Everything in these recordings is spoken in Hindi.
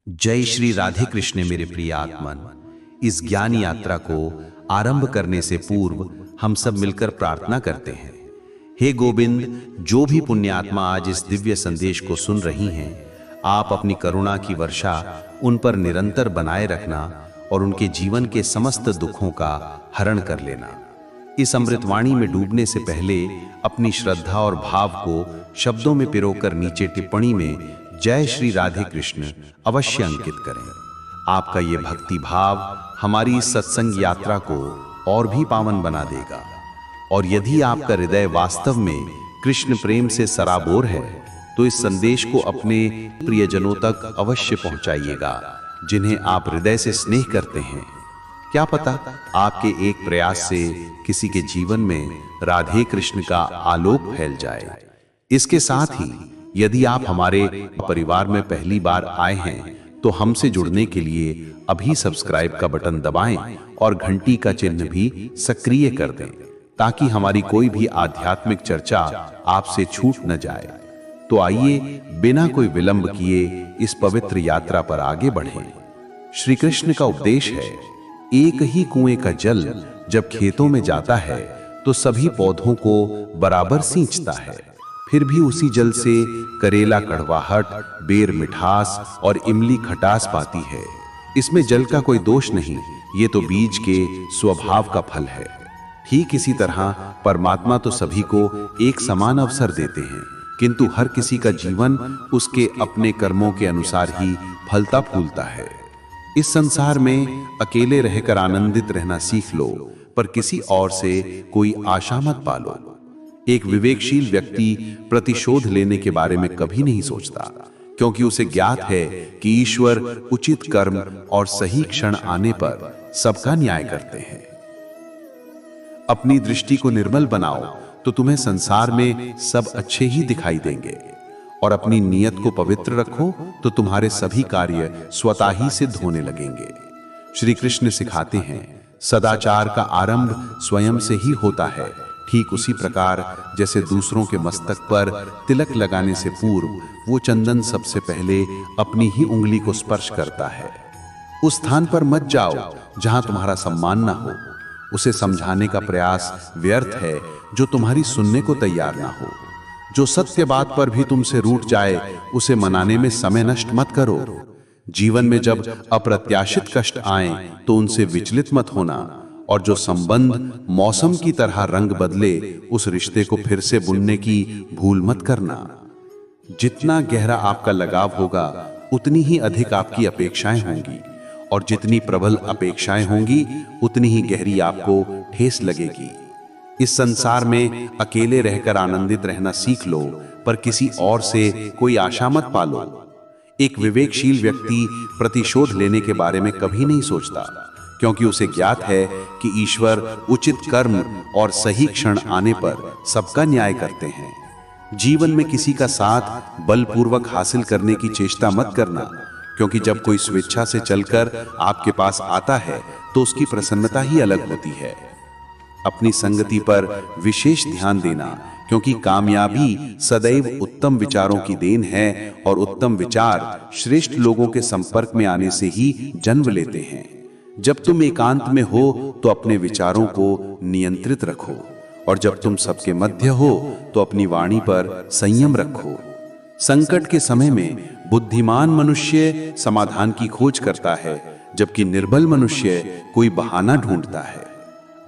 जय श्री राधे कृष्ण मेरे प्रिय आत्मन। इस ज्ञान यात्रा को आरंभ करने से पूर्व हम सब मिलकर प्रार्थना करते हैं। हे गोविंद, जो भी पुण्यात्मा आज इस दिव्य संदेश को सुन रही हैं, आप अपनी करुणा की वर्षा उन पर निरंतर बनाए रखना और उनके जीवन के समस्त दुखों का हरण कर लेना। इस अमृतवाणी में डूबने से पहले अपनी श्रद्धा और भाव को शब्दों में पिरोकर नीचे टिप्पणी में जय श्री राधे कृष्ण अवश्य अंकित करें। आपका ये भक्ति भाव हमारी इस सत्संग यात्रा को और भी पावन बना देगा। और यदि आपका हृदय वास्तव में कृष्ण प्रेम से सराबोर है तो इस संदेश को अपने प्रियजनों तक अवश्य पहुंचाइएगा, जिन्हें आप हृदय से स्नेह करते हैं। क्या पता आपके एक प्रयास से किसी के जीवन में राधे कृष्ण का आलोक फैल जाए। इसके साथ ही यदि आप हमारे परिवार में पहली बार आए हैं तो हमसे जुड़ने के लिए अभी सब्सक्राइब का बटन दबाएं और घंटी का चिन्ह भी सक्रिय कर दें, ताकि हमारी कोई भी आध्यात्मिक चर्चा आपसे छूट न जाए। तो आइए बिना कोई विलंब किए इस पवित्र यात्रा पर आगे बढ़ें। श्री कृष्ण का उपदेश है, एक ही कुएं का जल जब खेतों में जाता है तो सभी पौधों को बराबर सींचता है। फिर भी उसी जल से करेला कड़वाहट, बेर मिठास और इमली खटास पाती है। इसमें जल का कोई दोष नहीं, ये तो बीज के स्वभाव का फल है। ठीक इसी तरह परमात्मा तो सभी को एक समान अवसर देते हैं, किंतु हर किसी का जीवन उसके अपने कर्मों के अनुसार ही फलता फूलता है। इस संसार में अकेले रहकर आनंदित रहना सीख लो, पर किसी और से कोई आशा मत पालो। एक विवेकशील व्यक्ति प्रतिशोध लेने के बारे में कभी नहीं सोचता, क्योंकि उसे ज्ञात है कि ईश्वर उचित कर्म और सही क्षण आने पर सबका न्याय करते हैं। अपनी दृष्टि को निर्मल बनाओ तो तुम्हें संसार में सब अच्छे ही दिखाई देंगे, और अपनी नीयत को पवित्र रखो तो तुम्हारे सभी कार्य स्वतः ही सिद्ध होने लगेंगे। श्री कृष्ण सिखाते हैं, सदाचार का आरंभ स्वयं से ही होता है। ठीक उसी प्रकार जैसे दूसरों के मस्तक पर तिलक लगाने से पूर्व वो चंदन सबसे पहले अपनी ही उंगली को स्पर्श करता है। उस स्थान पर मत जाओ जहां तुम्हारा सम्मान ना हो। उसे समझाने का प्रयास व्यर्थ है जो तुम्हारी सुनने को तैयार ना हो। जो सत्य बात पर भी तुमसे रूठ जाए, उसे मनाने में समय नष्ट मत करो। जीवन में जब अप्रत्याशित कष्ट आए तो उनसे विचलित मत होना, और जो संबंध मौसम की तरह रंग बदले, उस रिश्ते को फिर से बुनने की भूल मत करना। जितना गहरा आपका लगाव होगा उतनी ही अधिक आपकी अपेक्षाएं होंगी, और जितनी प्रबल अपेक्षाएं होंगी उतनी ही गहरी आपको ठेस लगेगी। इस संसार में अकेले रहकर आनंदित रहना सीख लो, पर किसी और से कोई आशा मत पालो। एक विवेकशील व्यक्ति प्रतिशोध लेने के बारे में कभी नहीं सोचता, क्योंकि उसे ज्ञात है कि ईश्वर उचित कर्म और सही क्षण आने पर सबका न्याय करते हैं। जीवन में किसी का साथ बलपूर्वक हासिल करने की चेष्टा मत करना, क्योंकि जब कोई स्वेच्छा से चलकर आपके पास आता है तो उसकी प्रसन्नता ही अलग होती है। अपनी संगति पर विशेष ध्यान देना, क्योंकि कामयाबी सदैव उत्तम विचारों की देन है, और उत्तम विचार श्रेष्ठ लोगों के संपर्क में आने से ही जन्म लेते हैं। जब तुम एकांत में हो तो अपने विचारों को नियंत्रित रखो, और जब तुम सबके मध्य हो तो अपनी वाणी पर संयम रखो। संकट के समय में बुद्धिमान मनुष्य समाधान की खोज करता है, जबकि निर्बल मनुष्य कोई बहाना ढूंढता है।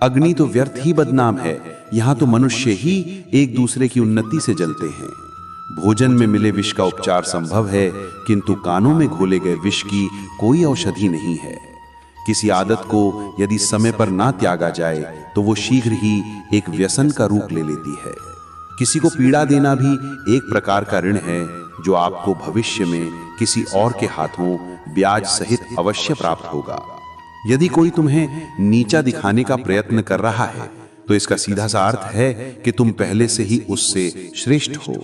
अग्नि तो व्यर्थ ही बदनाम है, यहाँ तो मनुष्य ही एक दूसरे की उन्नति से जलते हैं। भोजन में मिले विष का उपचार संभव है, किंतु कानों में घोले गए विष की कोई औषधि नहीं है। किसी आदत को यदि समय पर ना त्यागा जाए तो वो शीघ्र ही एक व्यसन का रूप ले लेती है। किसी को पीड़ा देना भी एक प्रकार का ऋण है, जो आपको भविष्य में किसी और के हाथों ब्याज सहित अवश्य प्राप्त होगा। यदि कोई तुम्हें नीचा दिखाने का प्रयत्न कर रहा है तो इसका सीधा सा अर्थ है कि तुम पहले से ही उससे श्रेष्ठ हो।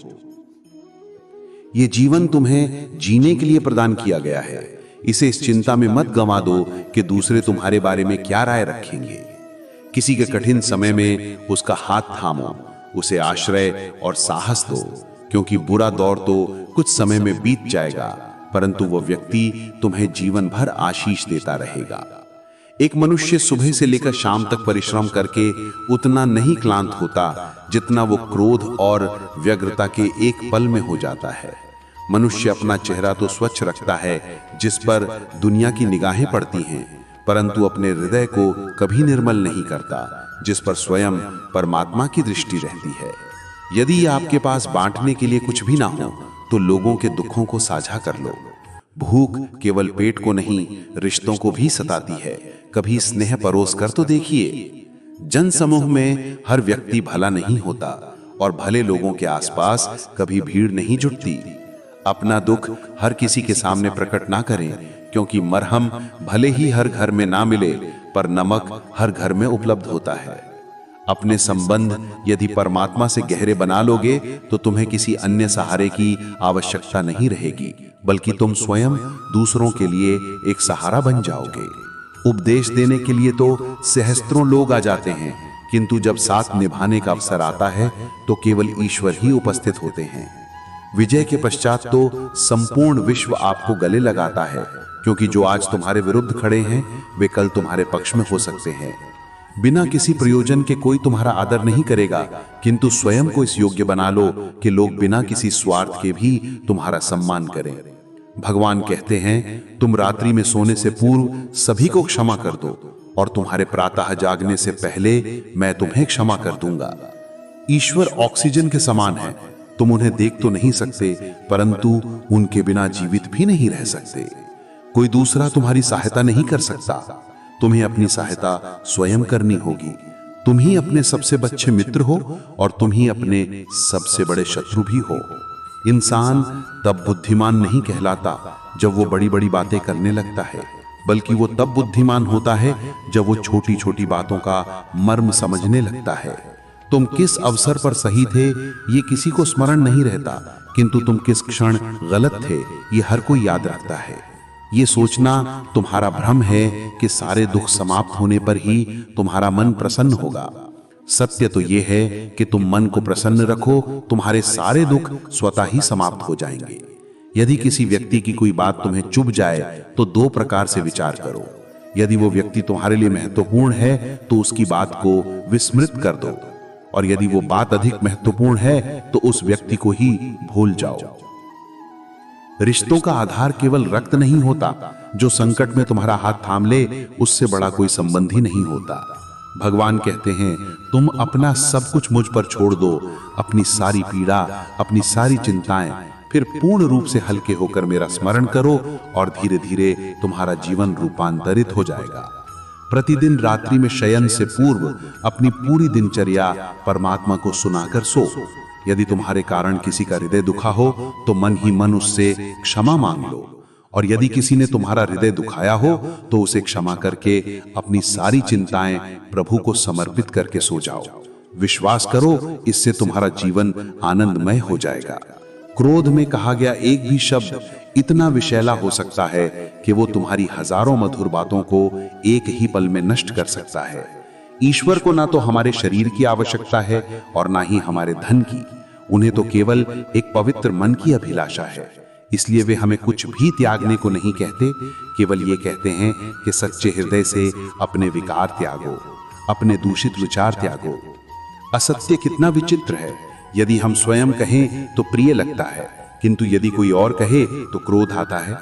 ये जीवन तुम्हें जीने के लिए प्रदान किया गया है। इसे इस चिंता में मत गंवा दो कि दूसरे तुम्हारे बारे में क्या राय रखेंगे। किसी के कठिन समय में उसका हाथ थामो, उसे आश्रय और साहस दो, क्योंकि बुरा दौर तो कुछ समय में बीत जाएगा, परंतु वह व्यक्ति तुम्हें जीवन भर आशीष देता रहेगा। एक मनुष्य सुबह से लेकर शाम तक परिश्रम करके उतना नहीं क्लांत होता जितना वो क्रोध और व्यग्रता के एक पल में हो जाता है। मनुष्य अपना चेहरा तो स्वच्छ रखता है जिस पर दुनिया की निगाहें पड़ती हैं, परंतु अपने हृदय को कभी निर्मल नहीं करता जिस पर स्वयं परमात्मा की दृष्टि रहती है। यदि आपके पास बांटने के लिए कुछ भी ना हो तो लोगों के दुखों को साझा कर लो। भूख केवल पेट को नहीं, रिश्तों को भी सताती है। कभी स्नेह परोस कर तो देखिए। जन समूह में हर व्यक्ति भला नहीं होता और भले लोगों के आसपास कभी भीड़ नहीं जुटती। अपना दुख हर किसी के सामने प्रकट ना करें, क्योंकि मरहम भले ही हर घर में ना मिले पर नमक हर घर में उपलब्ध होता है। अपने संबंध यदि परमात्मा से गहरे बना लोगे तो तुम्हें किसी अन्य सहारे की आवश्यकता नहीं रहेगी, बल्कि तुम स्वयं दूसरों के लिए एक सहारा बन जाओगे। उपदेश देने के लिए तो सहस्त्रों लोग आ जाते हैं, किंतु जब साथ निभाने का अवसर आता है तो केवल ईश्वर ही उपस्थित होते हैं। विजय के पश्चात तो संपूर्ण विश्व आपको गले लगाता है, क्योंकि जो आज तुम्हारे विरुद्ध खड़े हैं वे कल तुम्हारे पक्ष में हो सकते हैं। बिना किसी प्रयोजन के कोई तुम्हारा आदर नहीं करेगा, किंतु स्वयं को इस योग्य बना लो कि लोग बिना किसी स्वार्थ के भी तुम्हारा सम्मान करें। भगवान कहते हैं, तुम रात्रि में सोने से पूर्व सभी को क्षमा कर दो और तुम्हारे प्रातः जागने से पहले मैं तुम्हें क्षमा कर दूंगा। ईश्वर ऑक्सीजन के समान है, तुम उन्हें देख तो नहीं सकते, परंतु उनके बिना जीवित भी नहीं रह सकते। कोई दूसरा तुम्हारी सहायता नहीं कर सकता, तुम्हें अपनी सहायता स्वयं करनी होगी। तुम ही अपने सबसे अच्छे मित्र हो और तुम ही अपने सबसे बड़े शत्रु भी हो। इंसान तब बुद्धिमान नहीं कहलाता जब वो बड़ी बड़ी बातें करने लगता है, बल्कि वो तब बुद्धिमान होता है जब वो छोटी छोटी बातों का मर्म समझने लगता है। तुम किस अवसर पर सही थे ये किसी को स्मरण नहीं रहता, किंतु तुम किस क्षण गलत थे ये हर कोई याद रखता है। ये सोचना तुम्हारा भ्रम है कि सारे दुख समाप्त होने पर ही तुम्हारा मन प्रसन्न होगा। सत्य तो ये है कि तुम मन को प्रसन्न रखो, तुम्हारे सारे दुख स्वतः ही समाप्त हो जाएंगे। यदि किसी व्यक्ति की कोई बात तुम्हें चुभ जाए तो दो प्रकार से विचार करो। यदि वो व्यक्ति तुम्हारे लिए महत्वपूर्ण है तो उसकी बात को विस्मृत कर दो, और यदि वो बात अधिक महत्वपूर्ण है तो उस व्यक्ति को ही भूल जाओ। रिश्तों का आधार केवल रक्त नहीं होता, जो संकट में तुम्हारा हाथ थाम ले उससे बड़ा कोई संबंध ही नहीं होता। भगवान कहते हैं, तुम अपना सब कुछ मुझ पर छोड़ दो, अपनी सारी पीड़ा, अपनी सारी चिंताएं, फिर पूर्ण रूप से हल्के होकर मेरा स्मरण करो और धीरे धीरे तुम्हारा जीवन रूपांतरित हो जाएगा। प्रतिदिन रात्रि में शयन से पूर्व अपनी पूरी दिनचर्या परमात्मा को सुनाकर सो। यदि तुम्हारे कारण किसी का हृदय दुखा हो तो मन ही मन उससे क्षमा मांग लो, और यदि किसी ने तुम्हारा हृदय दुखाया हो तो उसे क्षमा करके अपनी सारी चिंताएं प्रभु को समर्पित करके सो जाओ। विश्वास करो, इससे तुम्हारा जीवन आनंदमय हो जाएगा। क्रोध में कहा गया एक भी शब्द इतना विषैला हो सकता है कि वो तुम्हारी हजारों मधुर बातों को एक ही पल में नष्ट कर सकता है। ईश्वर को ना तो हमारे शरीर की आवश्यकता है और ना ही हमारे धन की, उन्हें तो केवल एक पवित्र मन की अभिलाषा है। इसलिए वे हमें कुछ भी त्यागने को नहीं कहते, केवल ये कहते हैं कि सच्चे हृदय से अपने विकार त्यागो, अपने दूषित विचार त्यागो। असत्य कितना विचित्र है, यदि हम स्वयं कहें तो प्रिय लगता है, किंतु यदि कोई और कहे तो क्रोध आता है।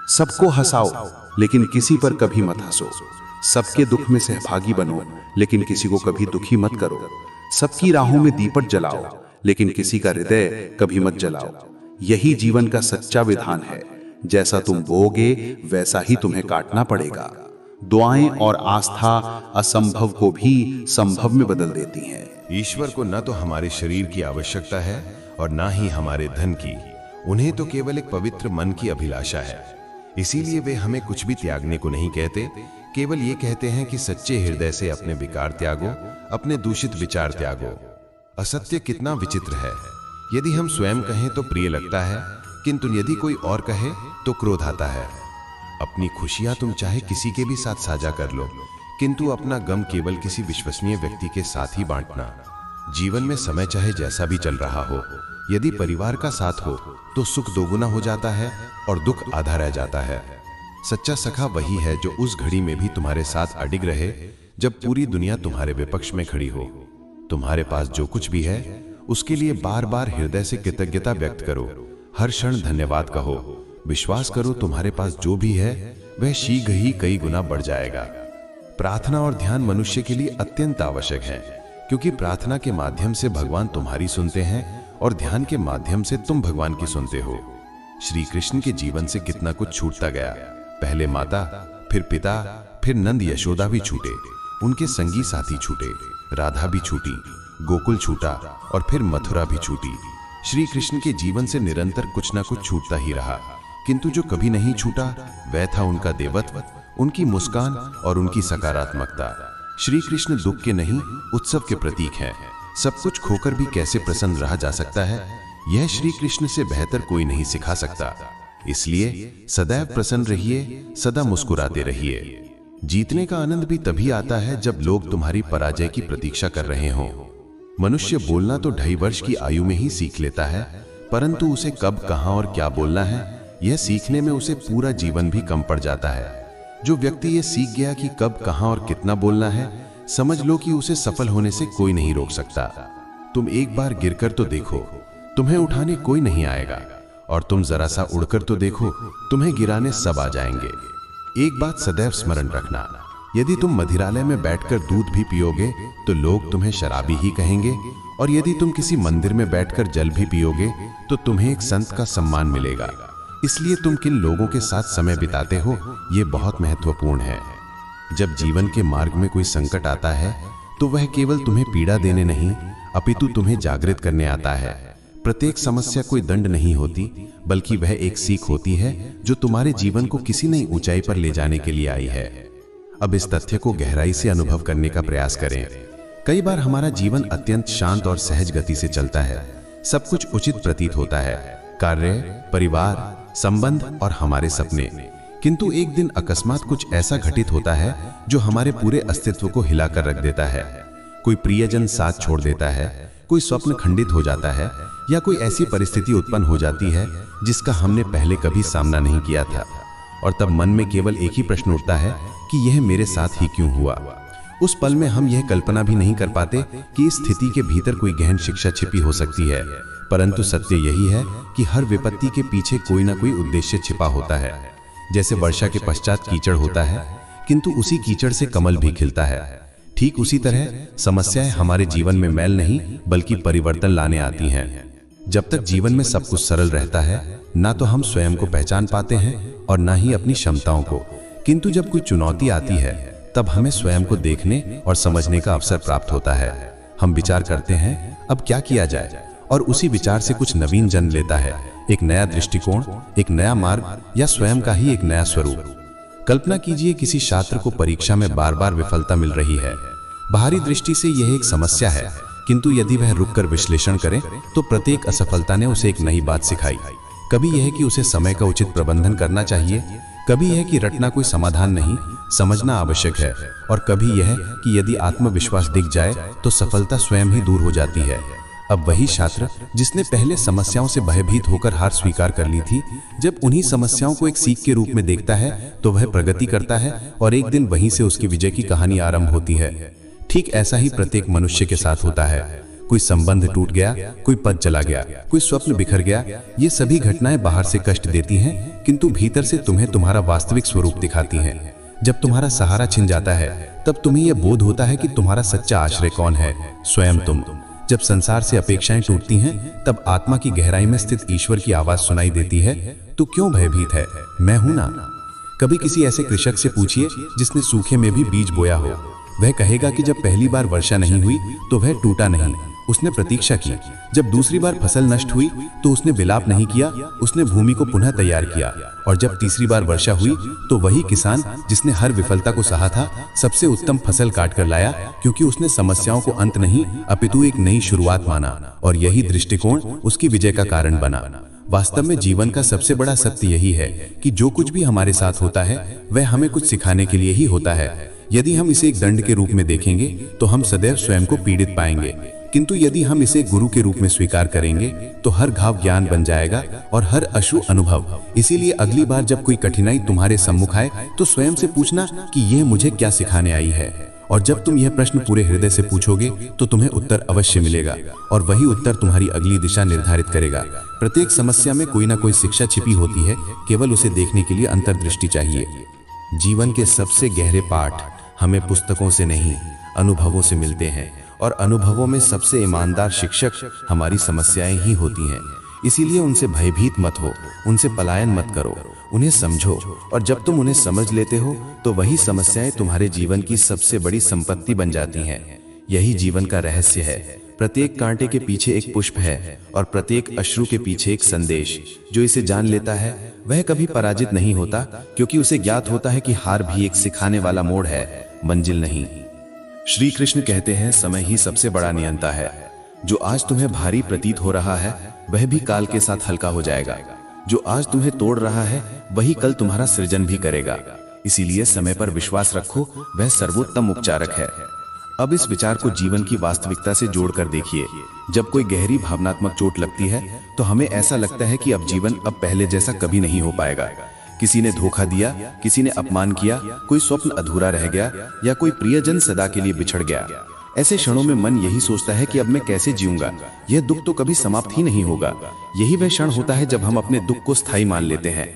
सबको हंसाओ लेकिन किसी पर कभी मत हंसो। सबके दुख में सहभागी बनो लेकिन किसी को कभी दुखी मत करो। सबकी राहों में दीपक जलाओ लेकिन किसी का हृदय कभी मत जलाओ। यही जीवन का सच्चा विधान है। जैसा तुम बोओगे वैसा ही तुम्हें काटना पड़ेगा। दुआएं और आस्था असंभव को भी संभव में बदल देती हैं। ईश्वर को न तो हमारे शरीर की आवश्यकता है और ना ही हमारे धन की, उन्हें तो केवल एक पवित्र मन की अभिलाषा है। इसीलिए वे हमें कुछ भी त्यागने को नहीं कहते, केवल ये कहते हैं कि सच्चे हृदय से अपने विकार त्यागो, अपने दूषित विचार त्यागो। असत्य कितना विचित्र है, यदि हम स्वयं कहें तो प्रिय लगता है, किंतु यदि कोई और कहे तो क्रोध आता है। अपनी खुशियां तुम चाहे किसी के भी साथ साझा कर लो, किंतु अपना गम केवल किसी विश्वसनीय व्यक्ति के साथ ही बांटना। जीवन में समय चाहे जैसा भी चल रहा हो, यदि परिवार का साथ हो तो सुख दोगुना हो जाता है और दुख आधा रह जाता है। सच्चा सखा वही है जो उस घड़ी में भी तुम्हारे साथ अडिग रहे जब पूरी दुनिया तुम्हारे विपक्ष में खड़ी हो। तुम्हारे पास जो कुछ भी है उसके लिए बार बार हृदय से कृतज्ञता व्यक्त करो, हर क्षण धन्यवाद कहो। विश्वास करो तुम्हारे पास जो भी है वह शीघ्र ही कई गुना बढ़ जाएगा। प्रार्थना और ध्यान मनुष्य के लिए अत्यंत आवश्यक है, क्योंकि प्रार्थना के माध्यम से भगवान तुम्हारी सुनते हैं और ध्यान के माध्यम से तुम भगवान की सुनते हो। श्री कृष्ण के जीवन से कितना कुछ छूटता गया। पहले माता, फिर पिता, फिर नंद यशोदा भी छूटे, उनके संगी साथी छूटे, राधा भी छूटी, गोकुल छूटा और फिर मथुरा भी छूटी। श्री कृष्ण के जीवन से निरंतर कुछ ना कुछ छूटता ही रहा, किंतु जो कभी नहीं छूटा वह था उनका देवत्व, उनकी मुस्कान और उनकी सकारात्मकता। श्री कृष्ण दुख के नहीं, उत्सव के प्रतीक हैं। सब कुछ खोकर भी कैसे प्रसन्न रहा जा सकता है, यह श्री कृष्ण से बेहतर कोई नहीं सिखा सकता। इसलिए सदैव प्रसन्न रहिए, सदा मुस्कुराते रहिए। जीतने का आनंद भी तभी आता है जब लोग तुम्हारी पराजय की प्रतीक्षा कर रहे हों। मनुष्य बोलना तो 2.5 वर्ष की आयु में ही सीख लेता है, परंतु उसे कब, कहां और क्या बोलना है यह सीखने में उसे पूरा जीवन भी कम पड़ जाता है। जो व्यक्ति ये सीख गया कि कब, कहां और कितना बोलना है, समझ लो कि उसे सफल होने से कोई नहीं रोक सकता। तुम एक बार गिरकर तो देखो, तुम्हें उठाने कोई नहीं आएगा, और तुम जरा सा उड़कर तो देखो, तुम्हें गिराने सब आ जाएंगे। एक बात सदैव स्मरण रखना, यदि तुम मदिरालय में बैठकर दूध भी पियोगे तो लोग तुम्हें शराबी ही कहेंगे, और यदि तुम किसी मंदिर में बैठकर जल भी पियोगे तो तुम्हें एक संत का सम्मान मिलेगा। इसलिए तुम किन लोगों के साथ समय बिताते हो ये बहुत महत्वपूर्ण है। जब जीवन के मार्ग में कोई संकट आता है तो वह केवल तुम्हें पीड़ा देने नहीं, अपितु तुम्हें जागृत करने आता है। प्रत्येक समस्या कोई दंड नहीं होती, बल्कि वह एक सीख होती है जो तुम्हारे जीवन को किसी नई ऊंचाई पर ले जाने के लिए आई है। अब इस तथ्य को गहराई से अनुभव करने का प्रयास करें। कई बार हमारा जीवन अत्यंत शांत और सहज गति से चलता है, सब कुछ उचित प्रतीत होता है, कार्य, परिवार, संबंध और हमारे सपने। किंतु एक दिन अकस्मात कुछ ऐसा घटित होता है जो हमारे पूरे अस्तित्व को हिलाकर रख देता है। कोई प्रियजन साथ छोड़ देता है, कोई स्वप्न खंडित हो जाता है, या कोई ऐसी परिस्थिति उत्पन्न हो जाती है जिसका हमने पहले कभी सामना नहीं किया था, और तब मन में केवल एक ही प्रश्न उठता है कि यह मेरे साथ ही क्यों हुआ। उस पल में हम यह कल्पना भी नहीं कर पाते कि इस स्थिति के भीतर कोई गहन शिक्षा छिपी हो सकती है, परंतु सत्य यही है कि हर विपत्ति के पीछे कोई ना कोई उद्देश्य छिपा होता है। जैसे वर्षा के पश्चात कीचड़ होता है, किंतु उसी कीचड़ से कमल भी खिलता है, ठीक उसी तरह समस्याएं हमारे जीवन में मैल नहीं बल्कि परिवर्तन लाने आती हैं। जब तक जीवन में सब कुछ सरल रहता है, ना तो हम स्वयं को पहचान पाते हैं और ना ही अपनी क्षमताओं को, किंतु जब कोई चुनौती आती है तब हमें स्वयं को देखने और समझने का अवसर प्राप्त होता है। हम विचार करते हैं अब क्या किया जाए, और उसी विचार से कुछ नवीन जन्म लेता है, एक नया दृष्टिकोण, एक नया मार्ग, या स्वयं का ही एक नया स्वरूप। कल्पना कीजिए किसी छात्र को परीक्षा में बार बार विफलता मिल रही है। बाहरी दृष्टि से यह एक समस्या है, किंतु यदि वह रुककर विश्लेषण करे तो प्रत्येक असफलता ने उसे एक नई बात सिखाई। कभी यह कि उसे समय का उचित प्रबंधन करना चाहिए, कभी यह कि रटना कोई समाधान नहीं, समझना आवश्यक है, और कभी यह कि यदि आत्मविश्वास दिख जाए तो सफलता स्वयं ही दूर हो जाती है। अब वही छात्र जिसने पहले समस्याओं से भयभीत होकर हार स्वीकार कर ली थी, जब उन्हीं समस्याओं को एक सीख के रूप में देखता है तो वह प्रगति करता है, और एक दिन वहीं से उसकी विजय की कहानी आरंभ होती है। ठीक ऐसा ही प्रत्येक मनुष्य के साथ होता है। कोई संबंध टूट गया, कोई पद चला गया, कोई स्वप्न बिखर गया। ये सभी घटनाएं बाहर से कष्ट देती हैं, किंतु भीतर से तुम्हें तुम्हारा वास्तविक स्वरूप दिखाती हैं। जब तुम्हारा सहारा छिन जाता है तब तुम्हें यह बोध होता है कि तुम्हारा सच्चा आश्रय कौन है, स्वयं तुम। जब संसार से अपेक्षाएं टूटती हैं तब आत्मा की गहराई में स्थित ईश्वर की आवाज सुनाई देती है, तू क्यों भयभीत है, मैं हूं ना। कभी किसी ऐसे कृषक से पूछिए जिसने सूखे में भी बीज बोया हो, वह कहेगा कि जब पहली बार वर्षा नहीं हुई तो वह टूटा नहीं, उसने प्रतीक्षा की। जब दूसरी बार फसल नष्ट हुई तो उसने विलाप नहीं किया, उसने भूमि को पुनः तैयार किया। और जब तीसरी बार वर्षा हुई तो वही किसान जिसने हर विफलता को सहा था, सबसे उत्तम फसल काट कर लाया, क्योंकि उसने समस्याओं को अंत नहीं अपितु एक नई शुरुआत माना, और यही दृष्टिकोण उसकी विजय का कारण बना। वास्तव में जीवन का सबसे बड़ा सत्य यही है कि जो कुछ भी हमारे साथ होता है वह हमें कुछ सिखाने के लिए ही होता है। यदि हम इसे एक दंड के रूप में देखेंगे तो हम सदैव स्वयं को पीड़ित पाएंगे। किंतु यदि हम इसे गुरु के रूप में स्वीकार करेंगे तो हर घाव ज्ञान बन जाएगा और हर अश्रु अनुभव। इसीलिए अगली बार जब कोई कठिनाई तुम्हारे सम्मुख आए तो स्वयं से पूछना कि यह मुझे क्या सिखाने आई है। और जब तुम यह प्रश्न पूरे हृदय से पूछोगे तो तुम्हें उत्तर अवश्य मिलेगा और वही उत्तर तुम्हारी अगली दिशा निर्धारित करेगा। प्रत्येक समस्या में कोई ना कोई शिक्षा छिपी होती है, केवल उसे देखने के लिए अंतर्दृष्टि चाहिए। जीवन के सबसे गहरे पाठ हमें पुस्तकों से नहीं, अनुभवों से मिलते हैं, और अनुभवों में सबसे ईमानदार शिक्षक हमारी समस्याएं ही होती हैं। इसीलिए उनसे भयभीत मत हो, उनसे पलायन मत करो, उन्हें समझो। और जब तुम उन्हें समझ लेते हो तो वही समस्याएं तुम्हारे जीवन की सबसे बड़ी संपत्ति बन जाती हैं। यही जीवन का रहस्य है। प्रत्येक कांटे के पीछे एक पुष्प है और प्रत्येक अश्रु के पीछे एक संदेश। जो इसे जान लेता है वह कभी पराजित नहीं होता, क्योंकि उसे ज्ञात होता है कि हार भी एक सिखाने वाला मोड़ है, मंजिल नहीं। श्री कृष्ण कहते हैं, समय ही सबसे बड़ा नियंता है। जो आज तुम्हें भारी प्रतीत हो रहा है वह भी काल के साथ हल्का हो जाएगा। जो आज तुम्हें तोड़ रहा है वही कल तुम्हारा सृजन भी करेगा। इसीलिए समय पर विश्वास रखो, वह सर्वोत्तम उपचारक है। अब इस विचार को जीवन की वास्तविकता से जोड़कर देखिए। जब कोई गहरी भावनात्मक चोट लगती है तो हमें ऐसा लगता है कि अब जीवन अब पहले जैसा कभी नहीं हो पाएगा। किसी ने धोखा दिया, किसी ने अपमान किया, कोई स्वप्न अधूरा रह गया या कोई प्रियजन सदा के लिए बिछड़ गया। ऐसे क्षणों में मन यही सोचता है कि अब मैं कैसे जीऊंगा, यह दुख तो कभी समाप्त ही नहीं होगा। यही वह क्षण होता है जब हम अपने दुख को स्थायी मान लेते हैं।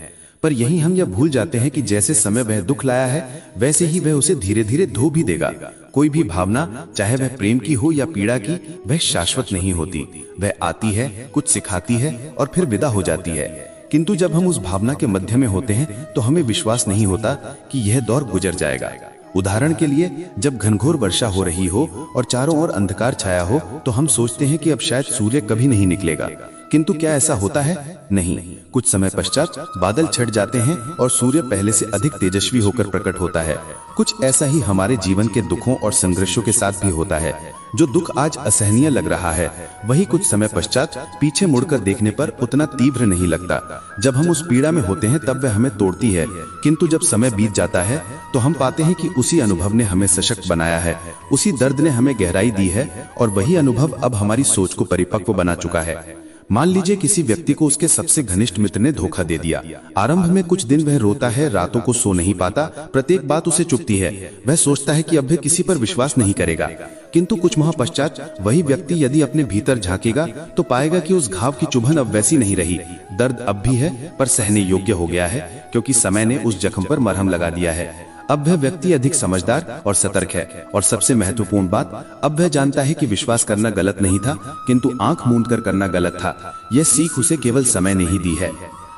पर यही हम यह भूल जाते हैं कि जैसे समय वह दुख लाया है वैसे ही वह उसे धीरे धीरे धो भी देगा। कोई भी भावना, चाहे वह प्रेम की हो या पीड़ा की, वह शाश्वत नहीं होती। वह आती है, कुछ सिखाती है और फिर विदा हो जाती है। किंतु जब हम उस भावना के मध्य में होते हैं तो हमें विश्वास नहीं होता कि यह दौर गुजर जाएगा। उदाहरण के लिए, जब घनघोर वर्षा हो रही हो और चारों ओर अंधकार छाया हो तो हम सोचते हैं कि अब शायद सूर्य कभी नहीं निकलेगा। किंतु क्या ऐसा होता है? नहीं। कुछ समय पश्चात बादल छट जाते हैं और सूर्य पहले से अधिक तेजस्वी होकर प्रकट होता है। कुछ ऐसा ही हमारे जीवन के दुखों और संघर्षों के साथ भी होता है। जो दुख आज असहनीय लग रहा है वही कुछ समय पश्चात पीछे मुड़कर देखने पर उतना तीव्र नहीं लगता। जब हम उस पीड़ा में होते हैं तब वह हमें तोड़ती है, किंतु जब समय बीत जाता है तो हम पाते हैं कि उसी अनुभव ने हमें सशक्त बनाया है, उसी दर्द ने हमें गहराई दी है और वही अनुभव अब हमारी सोच को परिपक्व बना चुका है। मान लीजिए किसी व्यक्ति को उसके सबसे घनिष्ठ मित्र ने धोखा दे दिया। आरंभ में कुछ दिन वह रोता है, रातों को सो नहीं पाता, प्रत्येक बात उसे चुभती है। वह सोचता है कि अब वह किसी पर विश्वास नहीं करेगा। किंतु कुछ माह पश्चात वही व्यक्ति यदि अपने भीतर झांकेगा तो पाएगा कि उस घाव की चुभन अब वैसी नहीं रही। दर्द अब भी है पर सहने योग्य हो गया है, क्योंकि समय ने उस जख्म पर मरहम लगा दिया है। अब वह व्यक्ति अधिक समझदार और सतर्क है, और सबसे महत्वपूर्ण बात, अब वह जानता है कि विश्वास करना गलत नहीं था, किंतु आंख मूंद कर करना गलत था। यह सीख उसे केवल समय ने ही दी है।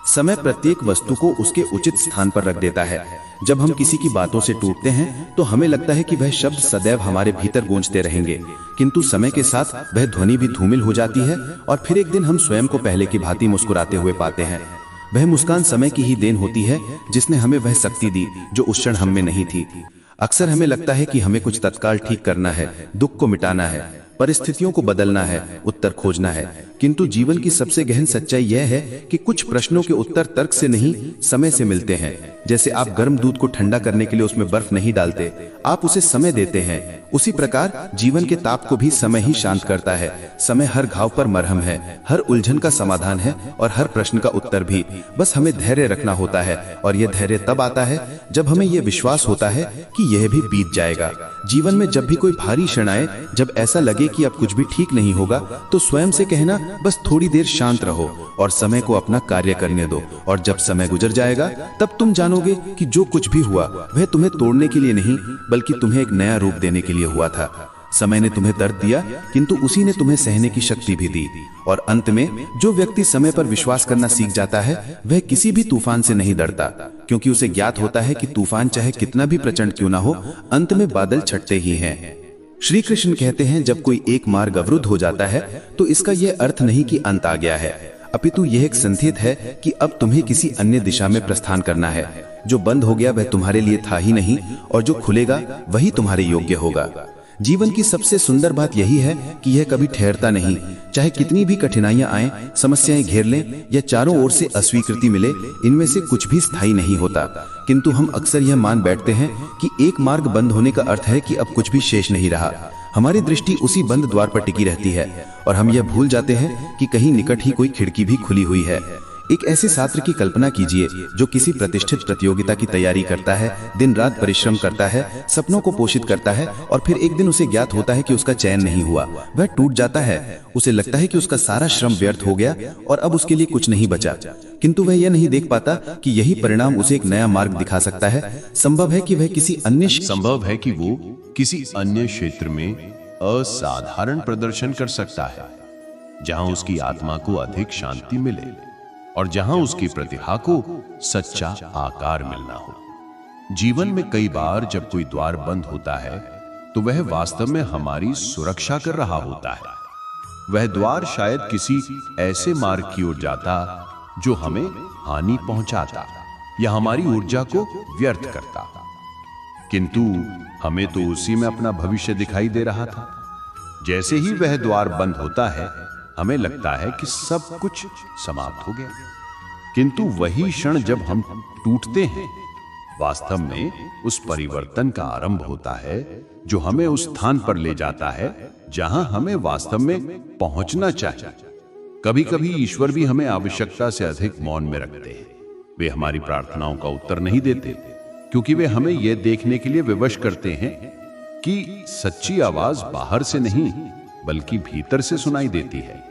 समय प्रत्येक वस्तु को उसके उचित स्थान पर रख देता है। जब हम किसी की बातों से टूटते हैं तो हमें लगता है कि वह शब्द सदैव हमारे भीतर गूंजते रहेंगे, किंतु समय के साथ वह ध्वनि भी धूमिल हो जाती है और फिर एक दिन हम स्वयं को पहले की भांति मुस्कुराते हुए पाते हैं। वह मुस्कान समय की ही देन होती है, जिसने हमें वह शक्ति दी जो उस क्षण हम में नहीं थी। अक्सर हमें लगता है कि हमें कुछ तत्काल ठीक करना है, दुख को मिटाना है, परिस्थितियों को बदलना है, उत्तर खोजना है, किंतु जीवन की सबसे गहन सच्चाई यह है कि कुछ प्रश्नों के उत्तर तर्क से नहीं, समय से मिलते हैं। जैसे आप गर्म दूध को ठंडा करने के लिए उसमें बर्फ नहीं डालते, आप उसे समय देते हैं। उसी प्रकार जीवन के ताप को भी समय ही शांत करता है। समय हर घाव पर मरहम है, हर उलझन का समाधान है और हर प्रश्न का उत्तर भी। बस हमें धैर्य रखना होता है, और यह धैर्य तब आता है जब हमें यह विश्वास होता है कि यह भी बीत जाएगा। जीवन में जब भी कोई भारी क्षण आए, जब ऐसा लगे कि अब कुछ भी ठीक नहीं होगा, तो स्वयं से कहना, बस थोड़ी देर शांत रहो और समय को अपना कार्य करने दो। और जब समय गुजर जाएगा तब तुम जानोगे कि जो कुछ भी हुआ वह तुम्हें तोड़ने के लिए नहीं, बल्कि तुम्हें एक नया रूप देने के लिए हुआ था। समय ने तुम्हें दर्द दिया, किंतु उसी ने तुम्हें सहने की शक्ति भी दी। और अंत में जो व्यक्ति समय पर विश्वास करना सीख जाता है वह किसी भी तूफान से नहीं डरता, क्योंकि उसे ज्ञात होता है कि तूफान चाहे कितना भी प्रचंड क्यों ना हो, अंत में बादल छटते ही हैं। श्री कृष्ण कहते हैं, जब कोई एक मार्ग अवरुद्ध हो जाता है तो इसका यह अर्थ नहीं कि अंत आ गया है, अपितु यह एक संकेत है कि अब तुम्हें किसी अन्य दिशा में प्रस्थान करना है। जो बंद हो गया वह तुम्हारे लिए था ही नहीं, और जो खुलेगा वही तुम्हारे योग्य होगा। जीवन की सबसे सुंदर बात यही है कि यह कभी ठहरता नहीं। चाहे कितनी भी कठिनाइयां आए, समस्याएं घेर लें या चारों ओर से अस्वीकृति मिले, इनमें से कुछ भी स्थायी नहीं होता। किंतु हम अक्सर यह मान बैठते हैं कि एक मार्ग बंद होने का अर्थ है कि अब कुछ भी शेष नहीं रहा। हमारी दृष्टि उसी बंद द्वार पर टिकी रहती है और हम यह भूल जाते हैं कि कहीं निकट ही कोई खिड़की भी खुली हुई है। एक ऐसे छात्र की कल्पना कीजिए जो किसी प्रतिष्ठित प्रतियोगिता की तैयारी करता है, दिन रात परिश्रम करता है, सपनों को पोषित करता है और फिर एक दिन उसे ज्ञात होता है कि उसका चयन नहीं हुआ। वह टूट जाता है। उसे लगता है कि उसका सारा श्रम व्यर्थ हो गया और अब उसके लिए कुछ नहीं बचा। किंतु वह यह नहीं देख पाता कि यही परिणाम उसे एक नया मार्ग दिखा सकता है। संभव है कि वो किसी अन्य क्षेत्र में असाधारण प्रदर्शन कर सकता है, जहां उसकी आत्मा को अधिक शांति मिले और जहां उसकी प्रतिभा को सच्चा आकार मिलना हो। जीवन में कई बार जब कोई द्वार बंद होता है तो वह वास्तव में हमारी सुरक्षा कर रहा होता है। वह द्वार शायद किसी ऐसे मार्ग की ओर जाता जो हमें हानि पहुंचाता या हमारी ऊर्जा को व्यर्थ करता, किंतु हमें तो उसी में अपना भविष्य दिखाई दे रहा था। जैसे ही वह द्वार बंद होता है, हमें लगता है कि सब कुछ समाप्त हो गया, किंतु वही क्षण जब हम टूटते हैं, वास्तव में उस परिवर्तन का आरंभ होता है जो हमें उस स्थान पर ले जाता है जहां हमें वास्तव में पहुंचना चाहिए। कभी कभी ईश्वर भी हमें आवश्यकता से अधिक मौन में रखते हैं। वे हमारी प्रार्थनाओं का उत्तर नहीं देते, क्योंकि वे हमें यह देखने के लिए विवश करते हैं कि सच्ची आवाज बाहर से नहीं बल्कि भीतर से सुनाई देती है।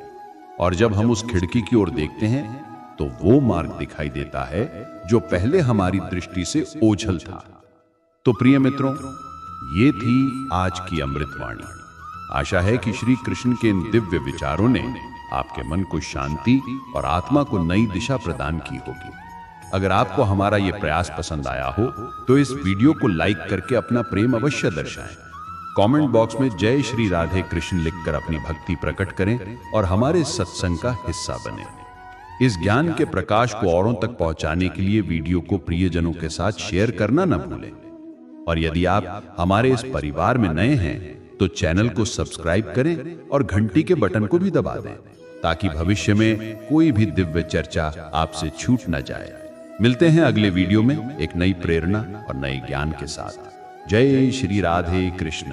और जब हम उस खिड़की की ओर देखते हैं तो वो मार्ग दिखाई देता है जो पहले हमारी दृष्टि से ओझल था। तो प्रिय मित्रों, ये थी आज की अमृतवाणी। आशा है कि श्री कृष्ण के इन दिव्य विचारों ने आपके मन को शांति और आत्मा को नई दिशा प्रदान की होगी। अगर आपको हमारा यह प्रयास पसंद आया हो तो इस वीडियो को लाइक करके अपना प्रेम अवश्य दर्शाएं। कमेंट बॉक्स में जय श्री राधे कृष्ण लिखकर अपनी भक्ति प्रकट करें और हमारे सत्संग का हिस्सा बने। इस ज्ञान के प्रकाश को औरों तक पहुंचाने के लिए वीडियो को प्रियजनों के साथ शेयर करना न भूलें। और यदि आप हमारे इस परिवार में नए हैं तो चैनल को सब्सक्राइब करें और घंटी के बटन को भी दबा दें, ताकि भविष्य में कोई भी दिव्य चर्चा आपसे छूट न जाए। मिलते हैं अगले वीडियो में एक नई प्रेरणा और नए ज्ञान के साथ। जय श्री राधे कृष्ण।